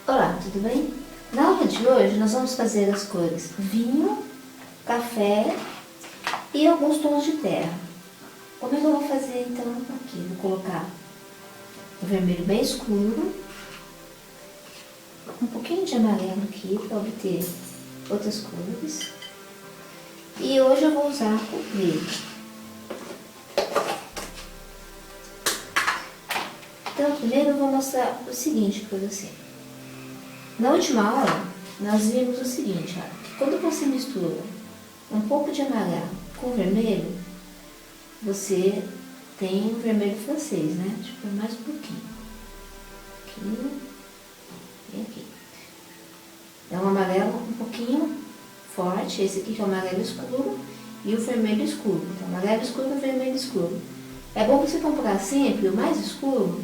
Olá, tudo bem? Na aula de hoje nós vamos fazer as cores vinho, café e alguns tons de terra. Como é que eu vou fazer então aqui? Vou colocar o vermelho bem escuro, um pouquinho de amarelo aqui para obter outras cores. E hoje eu vou usar o preto. Então primeiro eu vou mostrar o seguinte para você. Na última aula, nós vimos o seguinte, olha, que quando você mistura um pouco de amarelo com vermelho, você tem o vermelho francês, né? Deixa eu pôr mais um pouquinho. Aqui e aqui. É um amarelo um pouquinho forte, esse aqui que é o amarelo escuro e o vermelho escuro. Então, amarelo escuro e vermelho escuro. É bom você comprar sempre o mais escuro,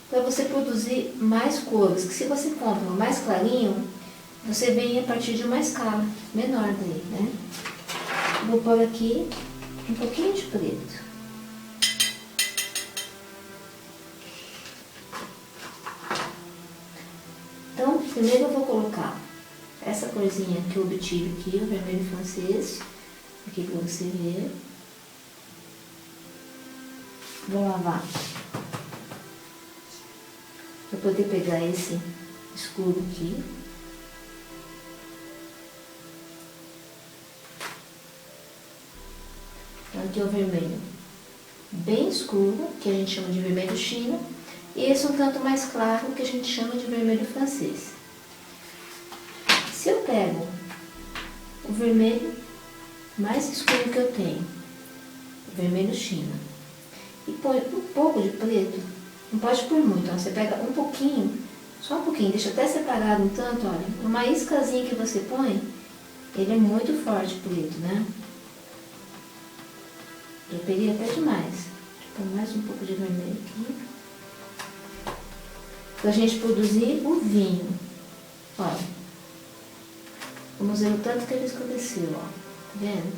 para você produzir mais cores, que se você compra o mais clarinho, você vem a partir de uma escala menor daí, né? Vou pôr aqui um pouquinho de preto. Então, primeiro eu vou colocar essa corzinha que eu obtive aqui, o vermelho francês, aqui para você ver. Vou lavar. Para poder pegar esse escuro aqui. Então aqui é o vermelho bem escuro, que a gente chama de vermelho china, e esse um tanto mais claro, que a gente chama de vermelho francês. Se eu pego o vermelho mais escuro que eu tenho, o vermelho china, e põe um pouco de preto, não pode pôr muito, ó. Você pega um pouquinho, só um pouquinho, deixa até separado um tanto, olha, uma iscazinha que você põe, ele é muito forte preto, né? Eu peguei até demais. Deixa eu pôr mais um pouco de vermelho aqui. Pra gente produzir o vinho. Olha, vamos ver o tanto que ele escureceu, ó, tá vendo?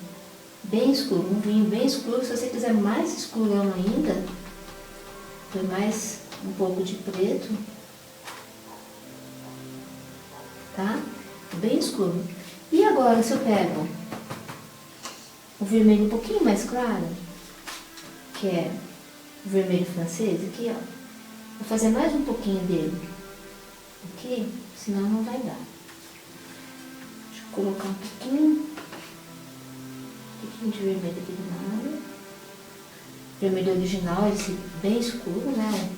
Bem escuro, um vinho bem escuro. Se você quiser mais escurão ainda, põe mais um pouco de preto, tá? Bem escuro. E agora, se eu pego o vermelho um pouquinho mais claro, que é o vermelho francês, aqui, ó, vou fazer mais um pouquinho dele aqui, senão não vai dar. Deixa eu colocar um pouquinho de vermelho aqui do lado. Vermelho original, esse bem escuro, né?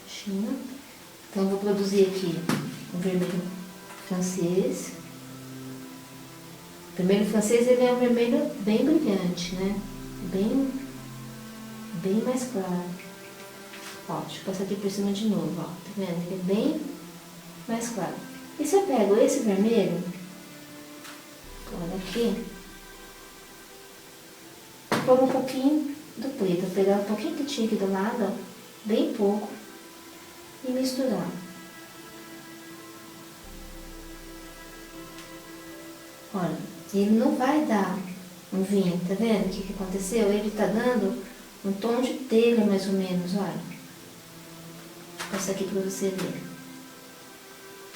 China. Então, eu vou produzir aqui o vermelho francês. O vermelho francês, ele é um vermelho bem brilhante, né? Bem mais claro. Ó, deixa eu passar aqui por cima de novo, ó. Tá vendo? Ele é bem mais claro. E se eu pego esse vermelho, olha aqui, pôr um pouquinho do preto, vou pegar um pouquinho que tinha aqui do lado, ó, bem pouco, e misturar. Olha, ele não vai dar um vinho, tá vendo o que aconteceu? Ele tá dando um tom de telha mais ou menos, olha. Vou passar aqui pra você ver.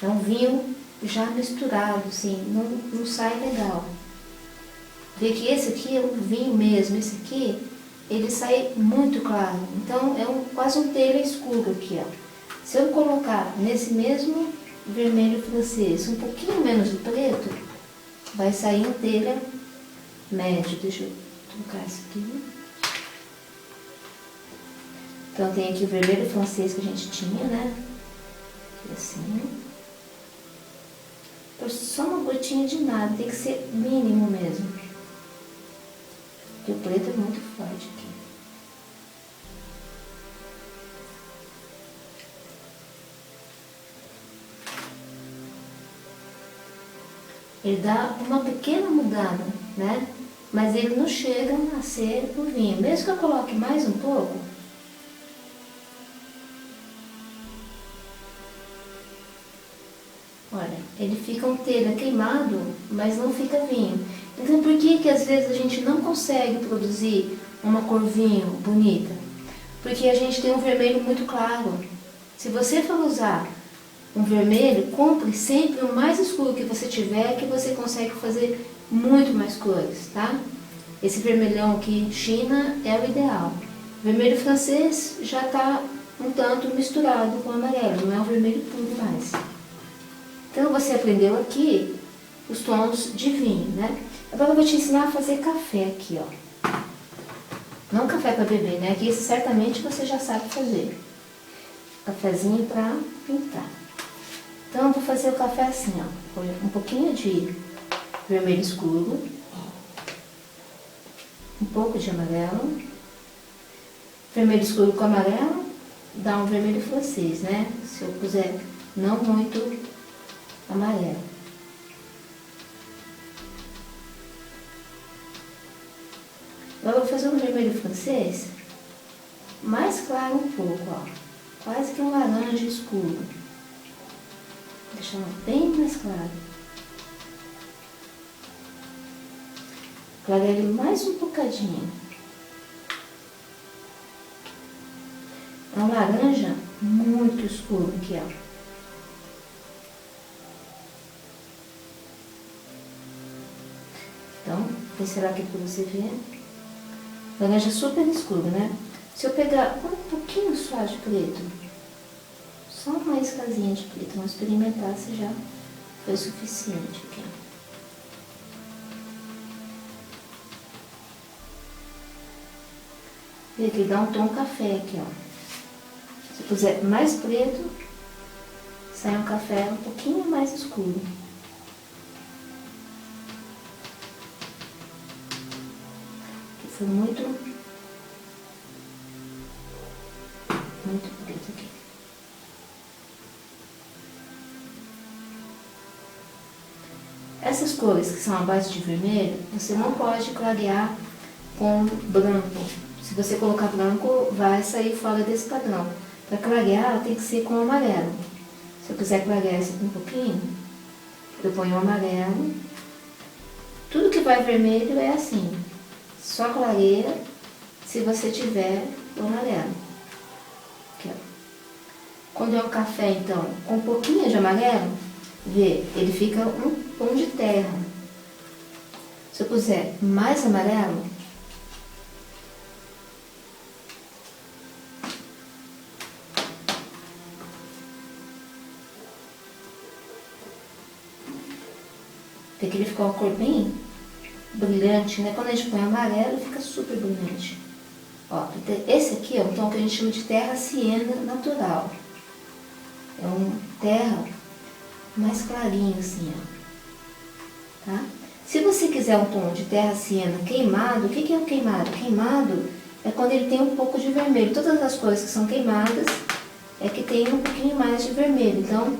É um vinho já misturado, assim, não sai legal. Vê que esse aqui é um vinho mesmo, esse aqui ele sai muito claro, então é quase um telha escuro aqui, ó. Se eu colocar nesse mesmo vermelho francês um pouquinho menos de preto, vai sair um telha médio. Deixa eu trocar isso aqui. Então tem aqui o vermelho francês que a gente tinha, né? Aqui assim. Por só uma gotinha de nada, tem que ser mínimo mesmo. Porque o preto é muito forte aqui. Ele dá uma pequena mudada, né? Mas ele não chega a ser o vinho. Mesmo que eu coloque mais um pouco, olha, ele fica um telha queimado, mas não fica vinho. Então, por que às vezes a gente não consegue produzir uma cor vinho bonita? Porque a gente tem um vermelho muito claro. Se você for usar um vermelho, compre sempre o mais escuro que você tiver, que você consegue fazer muito mais cores, tá? Esse vermelhão aqui, China, é o ideal. O vermelho francês já está um tanto misturado com o amarelo, não é o vermelho puro mais. Então você aprendeu aqui os tons de vinho, né? Agora eu vou te ensinar a fazer café aqui, ó. Não café para beber, né? Aqui certamente você já sabe fazer. Cafezinho para pintar. Então eu vou fazer o café assim, ó. Um pouquinho de vermelho escuro. Um pouco de amarelo. Vermelho escuro com amarelo dá um vermelho francês, né? Se eu puser não muito amarelo. Agora eu vou fazer um vermelho francês mais claro um pouco, ó. Quase que um laranja escuro. Deixando bem mais claro. Clarear ele mais um bocadinho. É um laranja muito escuro aqui, ó. Então, será aqui para você ver. Laranja super escuro, né? Se eu pegar um pouquinho só de preto, só uma iscazinha de preto, vamos experimentar se já foi suficiente aqui. E aqui dá um tom café aqui, ó. Se eu puser mais preto, sai um café um pouquinho mais escuro. Aqui foi muito preto aqui. Essas cores que são a base de vermelho, você não pode clarear com branco. Se você colocar branco, vai sair fora desse padrão. Para clarear, tem que ser com amarelo. Se eu quiser clarear esse aqui um pouquinho, eu ponho o amarelo. Tudo que vai vermelho é assim. Só clareia se você tiver o amarelo. Aqui, ó. Quando é um café, então, com um pouquinho de amarelo, vê, ele fica um tom de terra. Se eu puser mais amarelo, tem que ele ficar uma cor bem brilhante, né? Quando a gente põe amarelo, fica super brilhante. Ó, esse aqui é um tom que a gente chama de terra siena natural. É um terra mais clarinho assim, ó. Tá? Se você quiser um tom de terra siena queimado, o que é o queimado? Queimado é quando ele tem um pouco de vermelho. Todas as cores que são queimadas é que tem um pouquinho mais de vermelho. Então,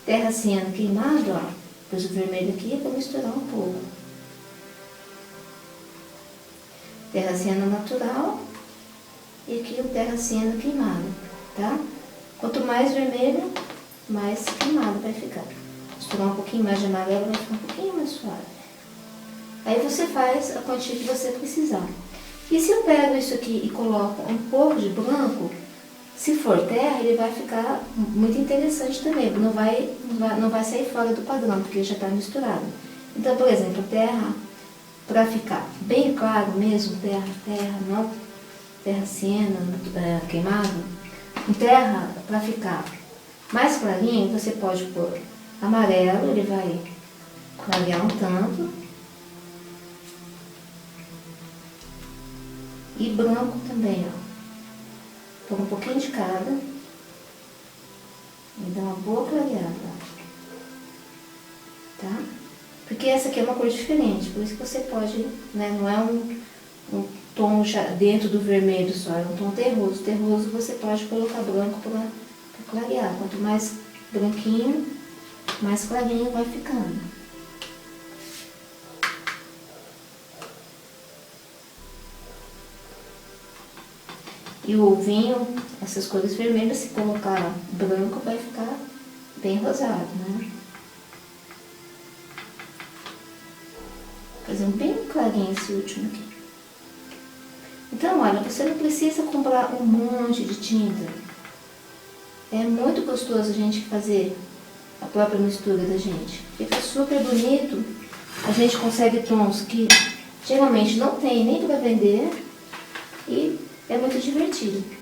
terra siena queimado, ó. Pus o vermelho aqui para misturar um pouco. Terra siena natural e aqui o terra siena queimado, tá? Quanto mais vermelho, mais queimado vai ficar. Misturar um pouquinho mais de amarelo, vai ficar um pouquinho mais suave. Aí você faz a quantia que você precisar. E se eu pego isso aqui e coloco um pouco de branco, se for terra, ele vai ficar muito interessante também. Não vai sair fora do padrão, porque já está misturado. Então, por exemplo, terra, para ficar bem claro mesmo, terra, não terra siena, queimado. Em terra, para ficar mais clarinho, você pode pôr amarelo, ele vai clarear um tanto. E branco também, ó. Pôr um pouquinho de cada. E dá uma boa clareada, tá? Porque essa aqui é uma cor diferente, por isso que você pode, né? Não é um tom já dentro do vermelho só, é um tom terroso. Terroso você pode colocar branco para clarear. Quanto mais branquinho, mais clarinho vai ficando. E o vinho, essas cores vermelhas, se colocar branco, vai ficar bem rosado, né? Fazer um bem clarinho esse último aqui. Então, olha, você não precisa comprar um monte de tinta. É muito gostoso a gente fazer a própria mistura da gente. Fica super bonito, a gente consegue tons que geralmente não tem nem para vender e é muito divertido.